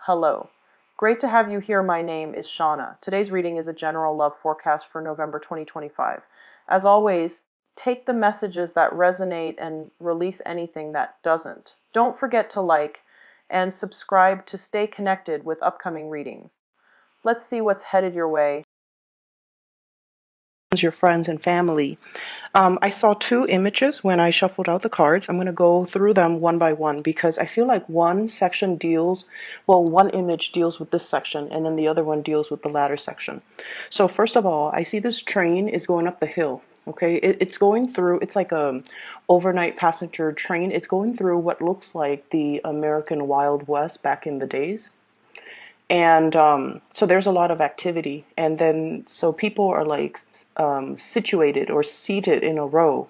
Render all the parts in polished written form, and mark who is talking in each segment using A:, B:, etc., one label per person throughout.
A: Hello. Great to have you here. My name is Shauna. Today's reading is a general love forecast for November 2025. As always, take the messages that resonate and release anything that doesn't. Don't forget to like and subscribe to stay connected with upcoming readings. Let's see what's headed your way.
B: Your friends and family. I saw two images when I shuffled out the cards. I'm going to go through them one by one because I feel like one section one image deals with this section and then the other one deals with the latter section. So first of all, I see this train is going up the hill. Okay, it's going through, it's like a overnight passenger train. It's going through what looks like the American Wild West back in the days. And so there's a lot of activity, and then so people are like situated or seated in a row,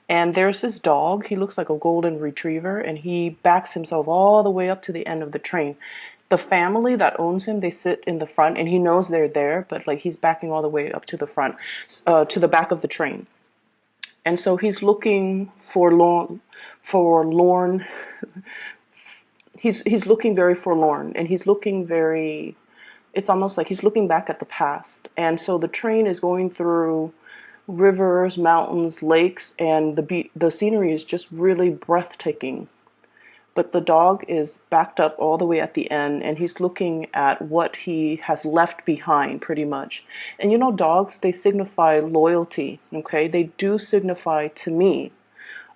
B: and there's this dog. He looks like a golden retriever, and he backs himself all the way up to the end of the train. The family that owns him, they sit in the front, and he knows they're there, but like he's backing all the way up to the front, to the back of the train. And so he's looking forlorn. He's looking very forlorn, and he's looking very, it's almost like he's looking back at the past. And so the train is going through rivers, mountains, lakes, and the scenery is just really breathtaking. But the dog is backed up all the way at the end, and he's looking at what he has left behind, pretty much. And you know, dogs, they signify loyalty, okay? They do signify, to me,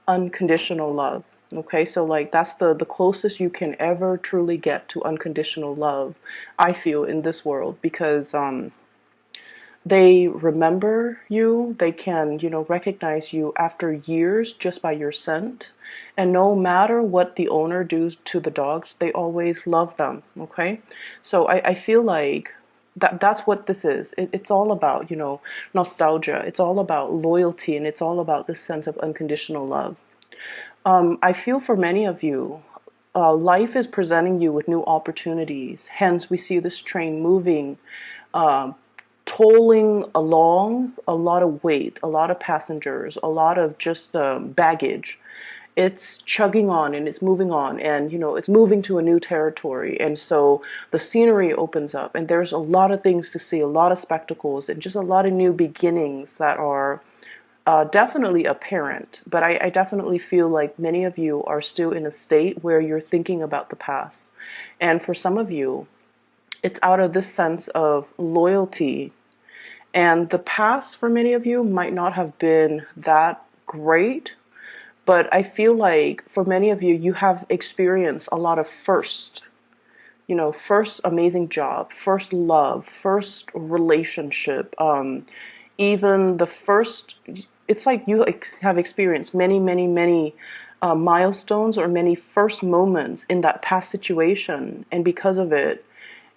B: unconditional love. Okay, so like that's the closest you can ever truly get to unconditional love, I feel, in this world, because they remember you. They can, recognize you after years just by your scent. And no matter what the owner does to the dogs, they always love them. Okay, so I feel like that's what this is. It's all about, nostalgia. It's all about loyalty, and it's all about this sense of unconditional love. I feel for many of you, life is presenting you with new opportunities. Hence, we see this train moving, uh, tolling along a lot of weight, a lot of passengers, a lot of just baggage. It's chugging on and it's moving on, and it's moving to a new territory. And so the scenery opens up, and there's a lot of things to see, a lot of spectacles, and just a lot of new beginnings that are definitely apparent. But I definitely feel like many of you are still in a state where you're thinking about the past. And for some of you, it's out of this sense of loyalty. And the past for many of you might not have been that great, but I feel like for many of you, you have experienced a lot of first. First amazing job, first love, first relationship, even the first, it's like you have experienced many, many, many milestones or many first moments in that past situation. And because of it,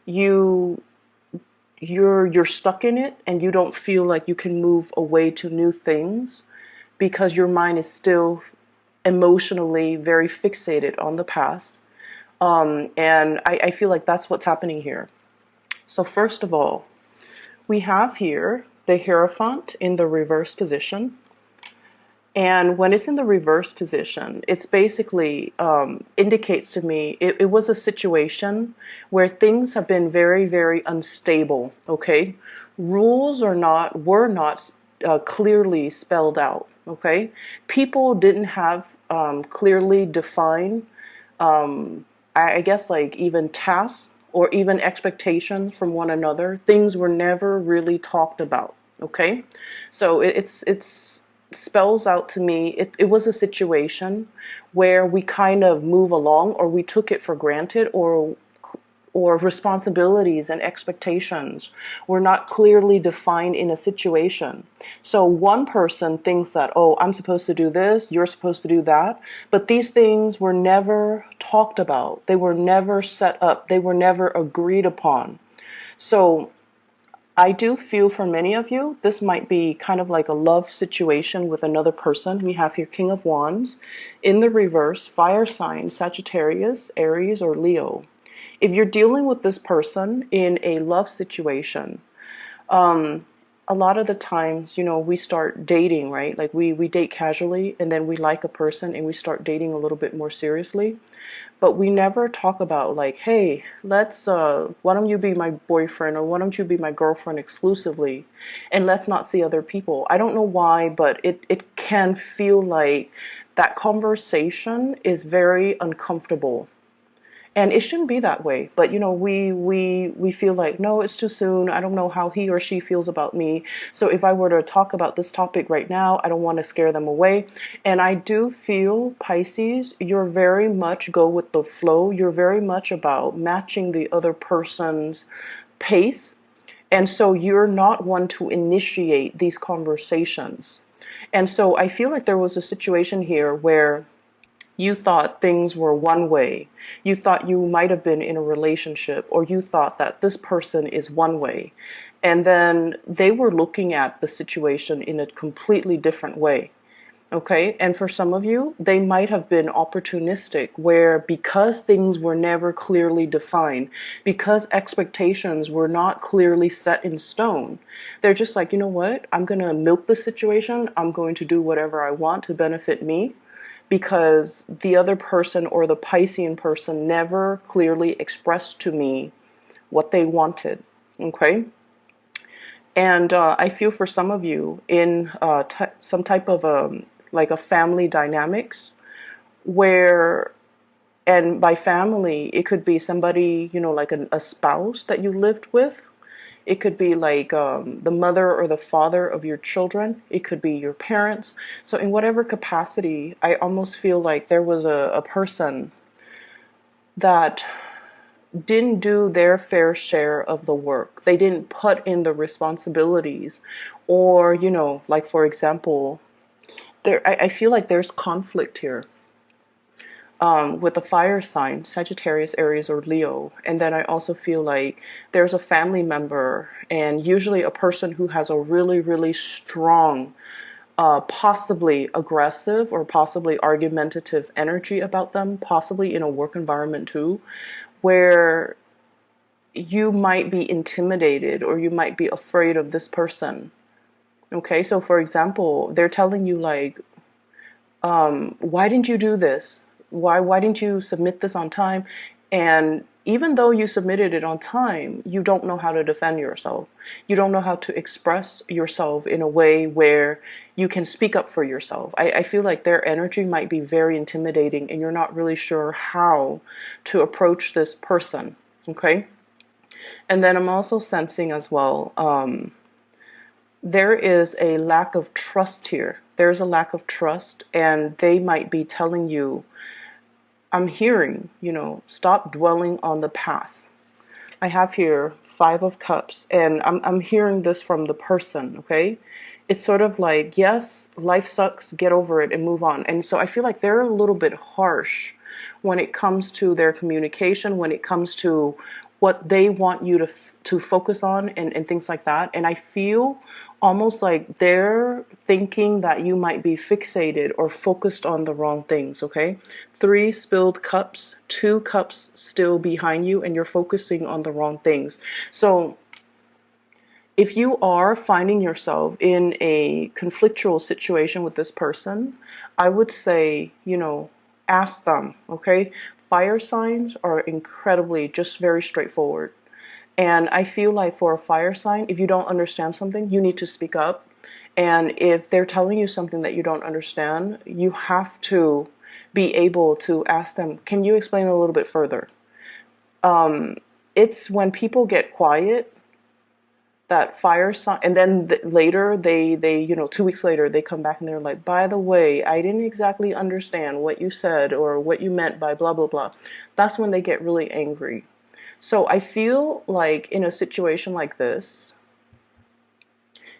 B: you're stuck in it, and you don't feel like you can move away to new things because your mind is still emotionally very fixated on the past. And I feel like that's what's happening here. So first of all, we have here the Hierophant in the reverse position. And when it's in the reverse position, it's basically indicates to me it was a situation where things have been very, very unstable. Okay, rules were not clearly spelled out. Okay, people didn't have clearly defined, I guess, like even tasks or even expectations from one another. Things were never really talked about. Okay, so it's spells out to me, it was a situation where we kind of move along, or we took it for granted, or responsibilities and expectations were not clearly defined in a situation. So one person thinks that, oh, I'm supposed to do this, you're supposed to do that, but these things were never talked about. They were never set up. They were never agreed upon. So I do feel for many of you, this might be kind of like a love situation with another person. We have here King of Wands. In the reverse, fire sign, Sagittarius, Aries, or Leo. If you're dealing with this person in a love situation, a lot of the times, we start dating, right? Like we date casually and then we like a person and we start dating a little bit more seriously. But we never talk about like, hey, let's why don't you be my boyfriend, or why don't you be my girlfriend exclusively, and let's not see other people. I don't know why, but it can feel like that conversation is very uncomfortable. And it shouldn't be that way, but we feel like, no, it's too soon. I don't know how he or she feels about me. So if I were to talk about this topic right now, I don't want to scare them away. And I do feel, Pisces, you're very much go with the flow. You're very much about matching the other person's pace. And so you're not one to initiate these conversations. And so I feel like there was a situation here where you thought things were one way. You thought you might have been in a relationship, or you thought that this person is one way. And then they were looking at the situation in a completely different way. Okay. And for some of you, they might have been opportunistic, where because things were never clearly defined, because expectations were not clearly set in stone, they're just like, you know what? I'm going to milk the situation. I'm going to do whatever I want to benefit me, because the other person or the Piscean person never clearly expressed to me what they wanted. Okay. And I feel for some of you in some type of like a family dynamics where, and by family, it could be somebody, like a spouse that you lived with. It could be like the mother or the father of your children. It could be your parents. So in whatever capacity, I almost feel like there was a person that didn't do their fair share of the work. They didn't put in the responsibilities. Or, like for example, I feel like there's conflict here with a fire sign, Sagittarius, Aries, or Leo. And then I also feel like there's a family member, and usually a person who has a really, really strong, possibly aggressive or possibly argumentative energy about them, possibly in a work environment too, where you might be intimidated or you might be afraid of this person. Okay, so for example, they're telling you like, why didn't you do this? Why didn't you submit this on time? And even though you submitted it on time, you don't know how to defend yourself. You don't know how to express yourself in a way where you can speak up for yourself. I feel like their energy might be very intimidating and you're not really sure how to approach this person. Okay. And then I'm also sensing as well, there is a lack of trust here. There's a lack of trust, and they might be telling you, I'm hearing, stop dwelling on the past. I have here Five of Cups, and I'm hearing this from the person, okay? It's sort of like, yes, life sucks, get over it and move on. And so I feel like they're a little bit harsh when it comes to their communication, when it comes to what they want you to focus on, and things like that. And I feel almost like they're thinking that you might be fixated or focused on the wrong things, okay? 3 spilled cups, 2 cups still behind you, and you're focusing on the wrong things. So if you are finding yourself in a conflictual situation with this person, I would say, ask them, okay? Fire signs are incredibly just very straightforward. And I feel like for a fire sign, if you don't understand something, you need to speak up. And if they're telling you something that you don't understand, you have to be able to ask them, can you explain a little bit further? It's when people get quiet, that fire sign, and then later they 2 weeks later they come back and they're like, by the way, I didn't exactly understand what you said or what you meant by blah blah blah. That's when they get really angry. So I feel like in a situation like this,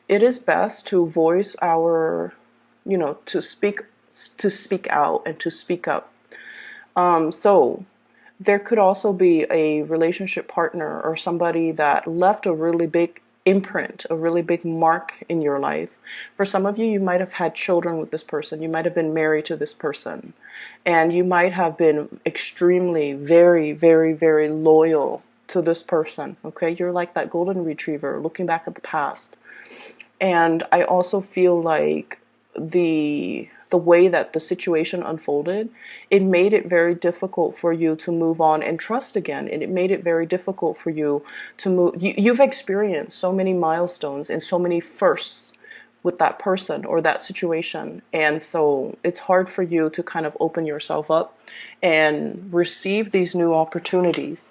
B: it is best to voice our, to speak out and to speak up. So there could also be a relationship partner or somebody that left a really big imprint, a really big mark in your life. For some of you, you might have had children with this person. You might have been married to this person. And you might have been extremely, very, very, very loyal to this person. Okay? You're like that golden retriever looking back at the past. And I also feel like the way that the situation unfolded, it made it very difficult for you to move on and trust again. And it made it very difficult for you to move. You've experienced so many milestones and so many firsts with that person or that situation. And so it's hard for you to kind of open yourself up and receive these new opportunities.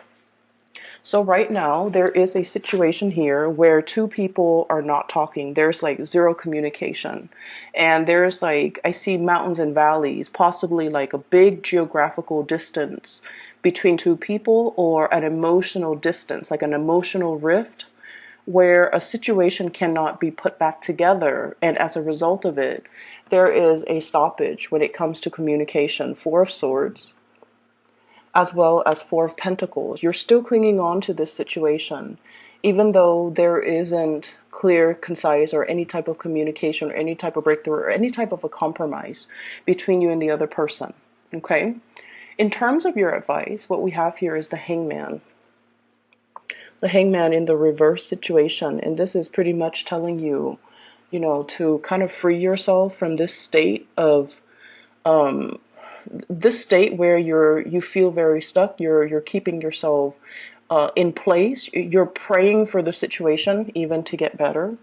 B: So right now there is a situation here where two people are not talking. There's like zero communication. And there's like, I see mountains and valleys, possibly like a big geographical distance between two people, or an emotional distance, like an emotional rift where a situation cannot be put back together. And as a result of it, there is a stoppage when it comes to communication. Four of Swords, as well as Four of Pentacles. You're still clinging on to this situation, even though there isn't clear, concise, or any type of communication, or any type of breakthrough, or any type of a compromise between you and the other person. Okay? In terms of your advice, what we have here is the Hangman. The Hangman in the reverse situation, and this is pretty much telling you, you know, to kind of free yourself from this state of this state where you feel very stuck. You're keeping yourself in place. You're praying for the situation even to get better,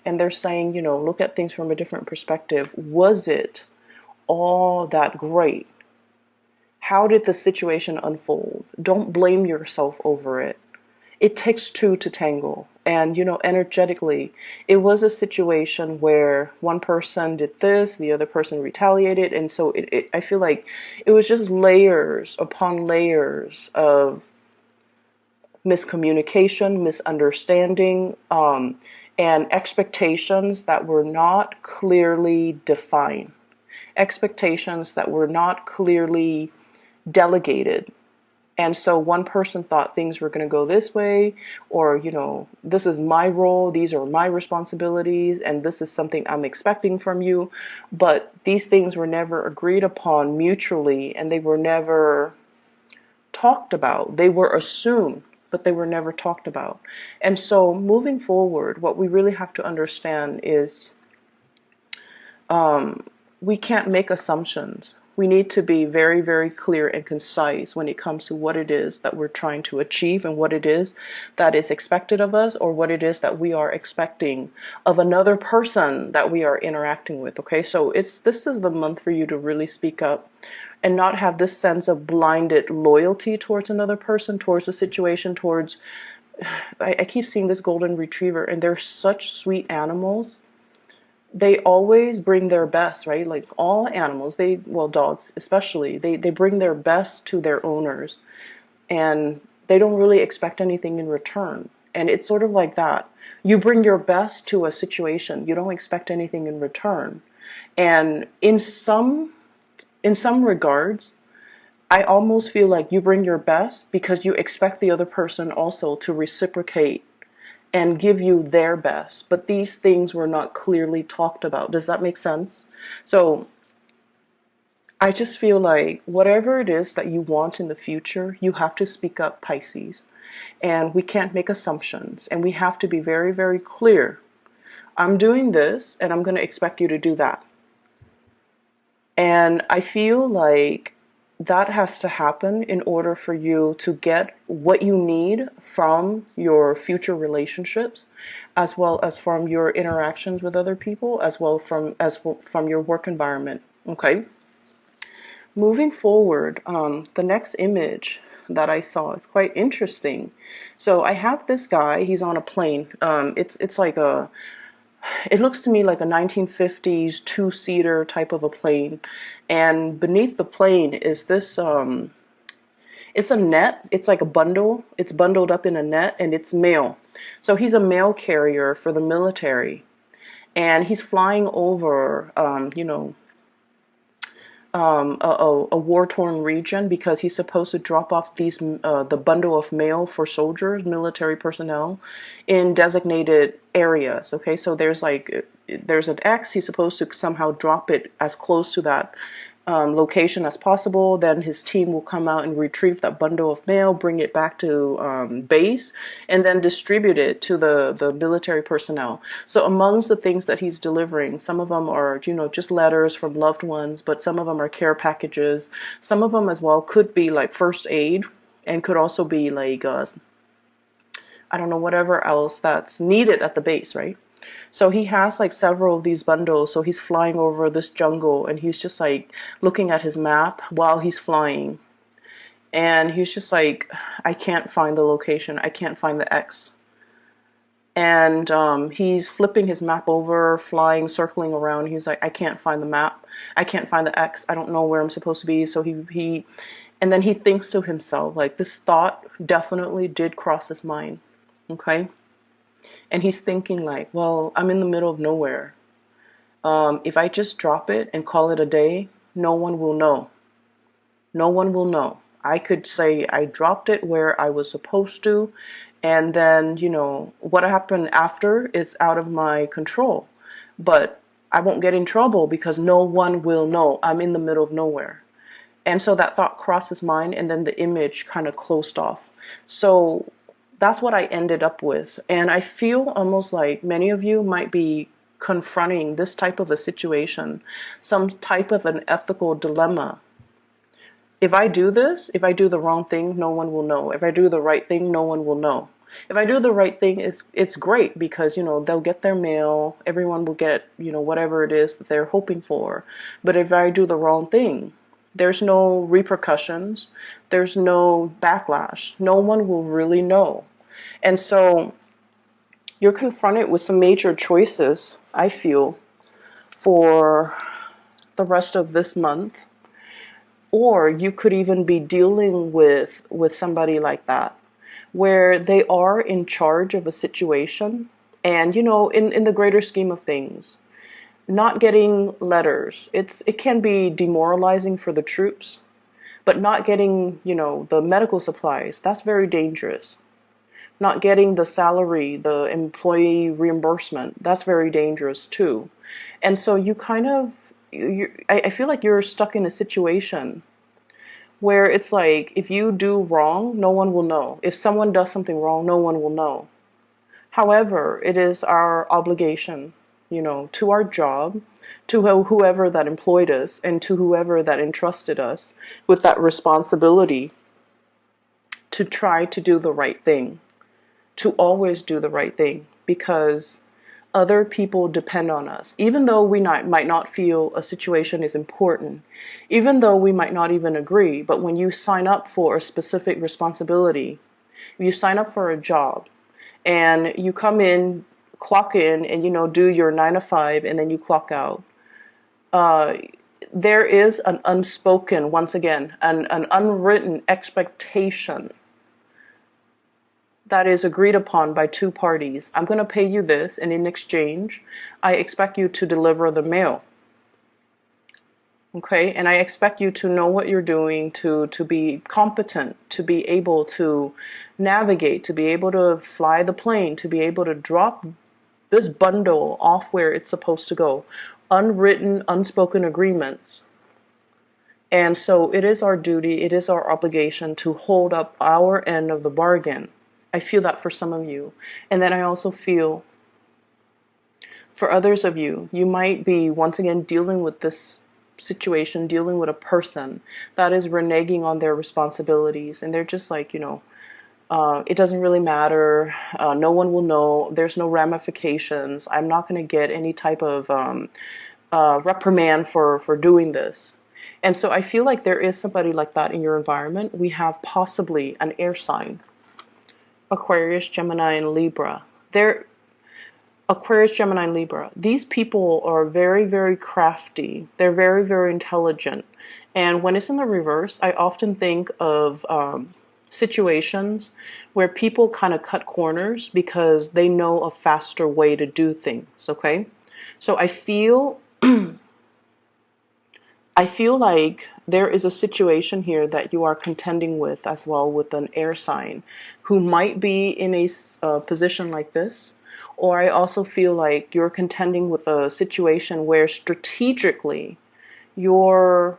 B: and they're saying, you know, look at things from a different perspective. Was it all that great? How did the situation unfold? Don't blame yourself over it. It takes two to tangle. And, you know, energetically, it was a situation where one person did this, the other person retaliated. And so I feel like it was just layers upon layers of miscommunication, misunderstanding, and expectations that were not clearly defined, expectations that were not clearly delegated. And so one person thought things were going to go this way, or, you know, this is my role, these are my responsibilities, and this is something I'm expecting from you. But these things were never agreed upon mutually, and they were never talked about. They were assumed, but they were never talked about. And so moving forward, what we really have to understand is we can't make assumptions. We need to be very, very clear and concise when it comes to what it is that we're trying to achieve, and what it is that is expected of us, or what it is that we are expecting of another person that we are interacting with. Okay, so this is the month for you to really speak up and not have this sense of blinded loyalty towards another person, towards a situation, towards I keep seeing this golden retriever, and they're such sweet animals. They always bring their best, right? Like all animals, well, dogs especially, they bring their best to their owners, and they don't really expect anything in return. And it's sort of like that. You bring your best to a situation, you don't expect anything in return. And in some regards, I almost feel like you bring your best because you expect the other person also to reciprocate and give you their best. But these things were not clearly talked about. Does that make sense? So I just feel like whatever it is that you want in the future, you have to speak up, Pisces. And we can't make assumptions. And we have to be very, very clear. I'm doing this, and I'm going to expect you to do that. And I feel like that has to happen in order for you to get what you need from your future relationships, as well as from your interactions with other people, as well from your work environment. Okay. Moving forward, the next image that I saw, it's quite interesting. So I have this guy. He's on a plane. It's like it looks to me like a 1950s two-seater type of a plane, and beneath the plane is this it's a net. It's like a bundle. It's bundled up in a net, and it's mail. So he's a mail carrier for the military, and he's flying over a war-torn region, because he's supposed to drop off the bundle of mail for soldiers, military personnel, in designated areas. Okay, so there's an X. He's supposed to somehow drop it as close to that location as possible. Then his team will come out and retrieve that bundle of mail, bring it back to base, and then distribute it to the military personnel. So amongst the things that he's delivering, some of them are, just letters from loved ones, but some of them are care packages. Some of them as well could be like first aid, and could also be like, I don't know, whatever else that's needed at the base, right? So he has like several of these bundles. So he's flying over this jungle and he's just like looking at his map while he's flying. And he's just like, I can't find the location. I can't find the X. And he's flipping his map over, flying, circling around. He's like, I can't find the map. I can't find the X. I don't know where I'm supposed to be. So and then he thinks to himself, like, this thought definitely did cross his mind. Okay. And he's thinking like, well, I'm in the middle of nowhere. If I just drop it and call it a day, no one will know. No one will know. I could say I dropped it where I was supposed to, and then, what happened after is out of my control. But I won't get in trouble because no one will know. I'm in the middle of nowhere. And so that thought crossed his mind, and then the image kind of closed off. So that's what I ended up with. And I feel almost like many of you might be confronting this type of a situation, some type of an ethical dilemma. If I do this, if I do the wrong thing, no one will know. If I do the right thing, no one will know. If I do the right thing, it's great because, they'll get their mail. Everyone will get, whatever it is that they're hoping for. But if I do the wrong thing, there's no repercussions. There's no backlash. No one will really know. And so you're confronted with some major choices, I feel, for the rest of this month. Or you could even be dealing with somebody like that, where they are in charge of a situation. And, in the greater scheme of things, not getting letters, it can be demoralizing for the troops. But not getting, the medical supplies, that's very dangerous. Not getting the salary, the employee reimbursement, that's very dangerous too. And so you kind of, I feel like you're stuck in a situation where it's like, if you do wrong, no one will know. If someone does something wrong, no one will know. However, it is our obligation, to our job, to whoever that employed us, and to whoever that entrusted us with that responsibility to try to do the right thing, to always do the right thing, because other people depend on us. Even though we might not feel a situation is important, even though we might not even agree, but when you sign up for a specific responsibility, you sign up for a job, and you come in, clock in, and do your 9 to 5, and then you clock out. There is an unspoken, once again, an unwritten expectation that is agreed upon by two parties. I'm going to pay you this, and in exchange, I expect you to deliver the mail. Okay, and I expect you to know what you're doing, to be competent, to be able to navigate, to be able to fly the plane, to be able to drop this bundle off where it's supposed to go. Unwritten, unspoken agreements. And so it is our duty, it is our obligation to hold up our end of the bargain. I feel that for some of you. And then I also feel for others of you, you might be once again dealing with this situation, dealing with a person that is reneging on their responsibilities. And they're just like, it doesn't really matter. No one will know. There's no ramifications. I'm not going to get any type of reprimand for doing this. And so I feel like there is somebody like that in your environment. We have possibly an air sign. Aquarius, Gemini, and Libra. Aquarius, Gemini, and Libra. These people are very, very crafty. They're very, very intelligent. And when it's in the reverse, I often think of situations where people kind of cut corners because they know a faster way to do things, okay? So I feel like there is a situation here that you are contending with as well, with an air sign who might be in a position like this. Or I also feel like you're contending with a situation where strategically you're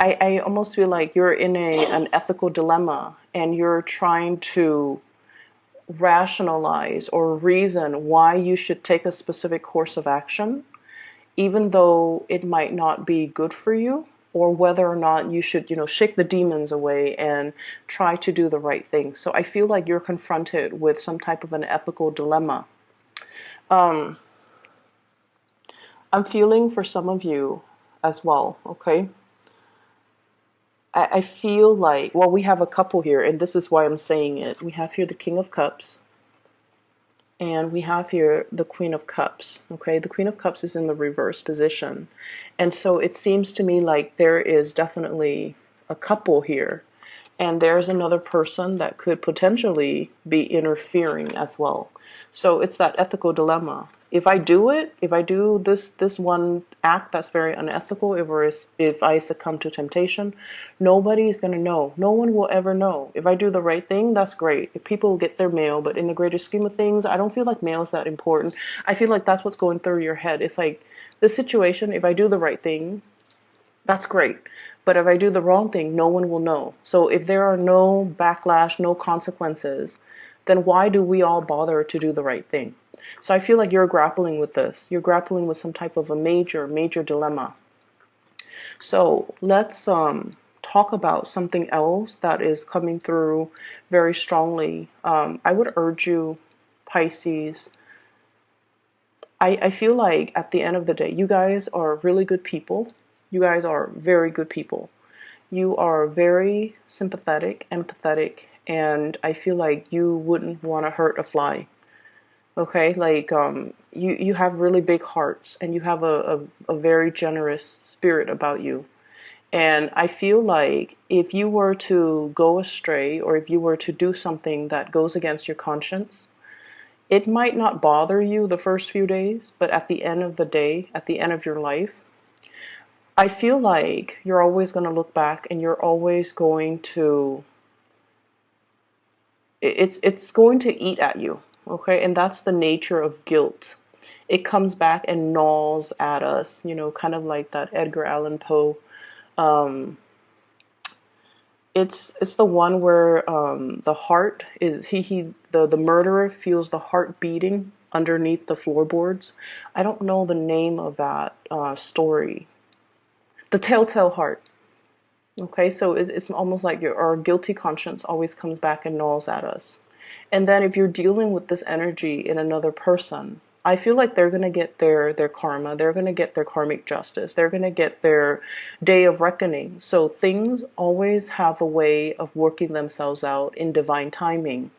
B: I almost feel like you're in an ethical dilemma, and you're trying to rationalize or reason why you should take a specific course of action, even though it might not be good for you, or whether or not you should, shake the demons away and try to do the right thing. So I feel like you're confronted with some type of an ethical dilemma. Um, I'm feeling for some of you as well, okay? I feel like, well, we have a couple here, and this is why I'm saying it. We have here the King of Cups, and we have here the Queen of Cups, okay? The Queen of Cups is in the reverse position. And so it seems to me like there is definitely a couple here, and there's another person that could potentially be interfering as well. So it's that ethical dilemma. If I do it, if I do this one act that's very unethical, if I succumb to temptation, nobody's gonna know. No one will ever know. If I do the right thing, that's great. If people get their mail, but in the greater scheme of things, I don't feel like mail is that important. I feel like that's what's going through your head. It's like this situation, if I do the right thing, that's great. But if I do the wrong thing, no one will know. So if there are no backlash, no consequences, then why do we all bother to do the right thing? So I feel like you're grappling with this. You're grappling with some type of a major, major dilemma. So let's talk about something else that is coming through very strongly. I would urge you, Pisces. I feel like at the end of the day, you guys are really good people. You guys are very good people. You are very sympathetic, empathetic, and I feel like you wouldn't want to hurt a fly. Okay, like you have really big hearts, and you have a very generous spirit about you. And I feel like if you were to go astray, or if you were to do something that goes against your conscience, it might not bother you the first few days, but at the end of the day, at the end of your life, I feel like you're always going to look back, and you're always going to, it's going to eat at you, okay? And that's the nature of guilt. It comes back and gnaws at us, kind of like that Edgar Allan Poe. Um, it's the one where the heart is the murderer feels the heart beating underneath the floorboards. I don't know the name of that story. The Telltale Heart. Okay, so it's almost like our guilty conscience always comes back and gnaws at us. And then if you're dealing with this energy in another person, I feel like they're going to get their karma. They're going to get their karmic justice. They're going to get their day of reckoning. So things always have a way of working themselves out in divine timing.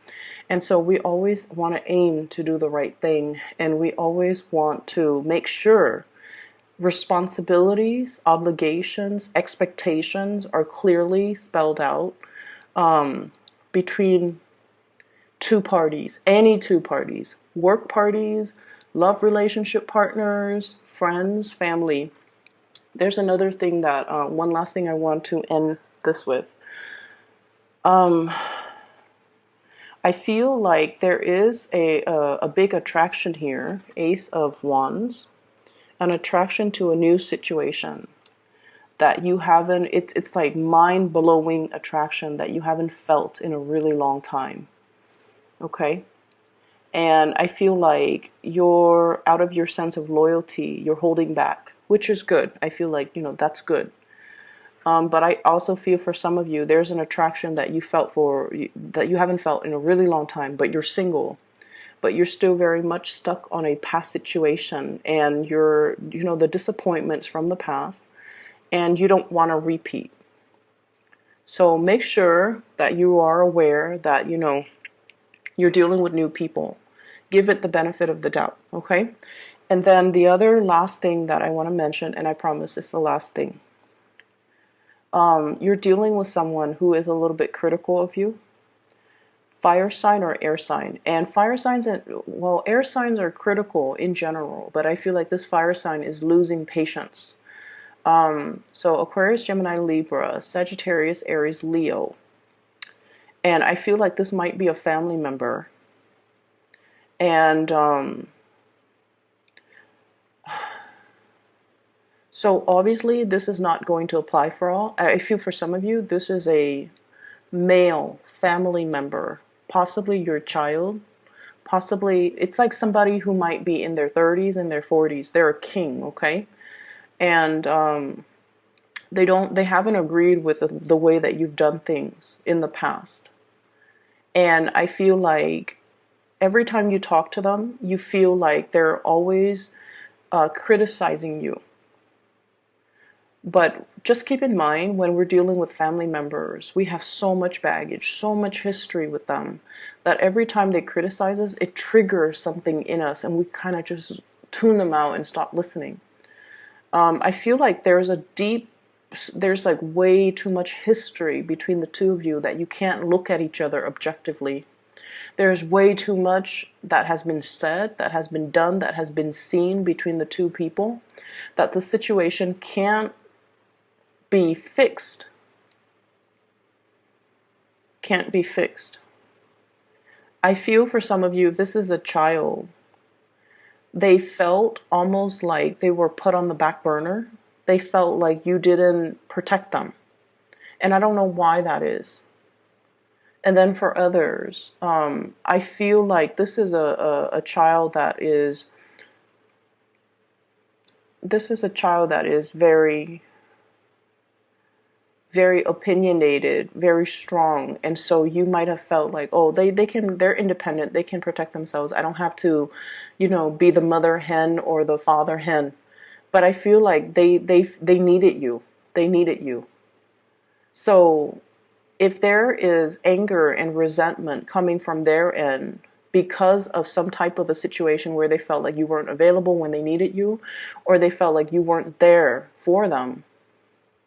B: And so we always want to aim to do the right thing. And we always want to make sure responsibilities, obligations, expectations are clearly spelled out between two parties, any two parties, work parties, love relationship partners, friends, family. There's another thing that, one last thing I want to end this with. I feel like there is a big attraction here, Ace of Wands, an attraction to a new situation that you haven't, it's like mind-blowing attraction that you haven't felt in a really long time. Okay? And I feel like you're out of your sense of loyalty, you're holding back, which is good. I feel like, that's good. But I also feel for some of you, there's an attraction that you felt that you haven't felt in a really long time, but you're single. But you're still very much stuck on a past situation, and you're, the disappointments from the past, and you don't want to repeat. So make sure that you are aware that, you're dealing with new people. Give it the benefit of the doubt, okay? And then the other last thing that I want to mention, and I promise it's the last thing. You're dealing with someone who is a little bit critical of you. Fire sign or air sign. And fire signs, air signs are critical in general, but I feel like this fire sign is losing patience. So Aquarius, Gemini, Libra, Sagittarius, Aries, Leo. And I feel like this might be a family member. And So obviously this is not going to apply for all. I feel for some of you, this is a male family member, possibly your child, possibly it's like somebody who might be in their 30s and their 40s. They're a king, okay? And they haven't agreed with the way that you've done things in the past. And I feel like every time you talk to them, you feel like they're always criticizing you. But just keep in mind, when we're dealing with family members, we have so much baggage, so much history with them, that every time they criticize us, it triggers something in us, and we kind of just tune them out and stop listening. I feel like there's like way too much history between the two of you that you can't look at each other objectively. There's way too much that has been said, that has been done, that has been seen between the two people, that the situation can't be fixed. Can't be fixed. I feel for some of you, this is a child. They felt almost like they were put on the back burner. They felt like you didn't protect them. And I don't know why that is. And then for others, I feel like this is a child that is very, very opinionated, very strong. And so you might have felt like, oh, they're independent, they can protect themselves. I don't have to, be the mother hen or the father hen. But I feel like they needed you. They needed you. So if there is anger and resentment coming from their end because of some type of a situation where they felt like you weren't available when they needed you, or they felt like you weren't there for them,